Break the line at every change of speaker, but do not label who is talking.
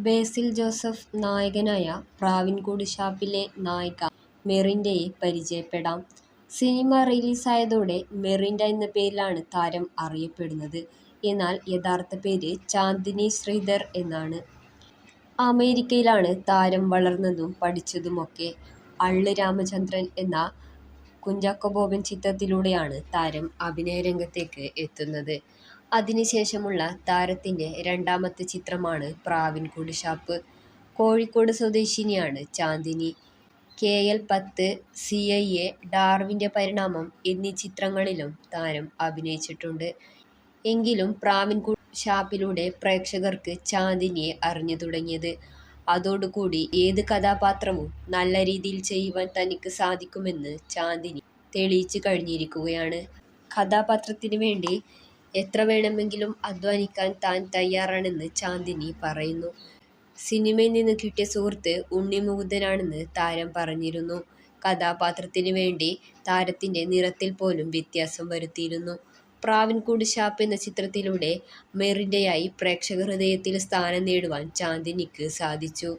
ബേസിൽ Joseph നായകനായ പ്രാവിൻകൂട് ഷാപ്പിലെ നായിക മെറിൻഡയെ പരിചയപ്പെടാം. സിനിമ റിലീസായതോടെ മെറിൻഡ എന്ന പേരിലാണ് താരം അറിയപ്പെടുന്നത്. എന്നാൽ യഥാർത്ഥ പേര് ചാന്ദിനി ശ്രീധർ എന്നാണ്. അമേരിക്കയിലാണ് താരം വളർന്നതും പഠിച്ചതുമൊക്കെ. അള്ള് രാമചന്ദ്രൻ എന്ന കുഞ്ചാക്കോ ബോബൻ ചിത്രത്തിലൂടെയാണ് താരം അഭിനയരംഗത്തേക്ക് എത്തുന്നത്. അതിനുശേഷമുള്ള താരത്തിന്റെ രണ്ടാമത്തെ ചിത്രമാണ് പ്രാവിൻകൂട് ഷാപ്പ്. കോഴിക്കോട് സ്വദേശിനിയാണ് ചാന്ദിനി. KL10, CIA, ഡാർവിന്റെ പരിണാമം എന്നീ ചിത്രങ്ങളിലും താരം അഭിനയിച്ചിട്ടുണ്ട്. എങ്കിലും പ്രാവിൻകൂട് ഷാപ്പിലൂടെ പ്രേക്ഷകർക്ക് ചാന്ദിനിയെ അറിഞ്ഞു തുടങ്ങിയത്. അതോടുകൂടി ഏത് കഥാപാത്രവും നല്ല രീതിയിൽ ചെയ്യുവാൻ തനിക്ക് സാധിക്കുമെന്ന് ചാന്ദിനി തെളിയിച്ചു കഴിഞ്ഞിരിക്കുകയാണ്. കഥാപാത്രത്തിന് വേണ്ടി എത്ര വേണമെങ്കിലും അധ്വാനിക്കാൻ താൻ തയ്യാറാണെന്ന് ചാന്ദിനി പറയുന്നു. സിനിമയിൽ നിന്ന് കിട്ടിയ സുഹൃത്ത് ഉണ്ണി മുകുന്ദനാണെന്ന് താരം പറഞ്ഞിരുന്നു. കഥാപാത്രത്തിന് വേണ്ടി താരത്തിന്റെ നിറത്തിൽ പോലും വ്യത്യാസം വരുത്തിയിരുന്നു. പ്രാവിൻകൂട് ഷാപ്പ് എന്ന ചിത്രത്തിലൂടെ മെറിൻഡയായി പ്രേക്ഷക ഹൃദയത്തിൽ സ്ഥാനം നേടുവാൻ ചാന്ദിനിക്ക് സാധിച്ചു.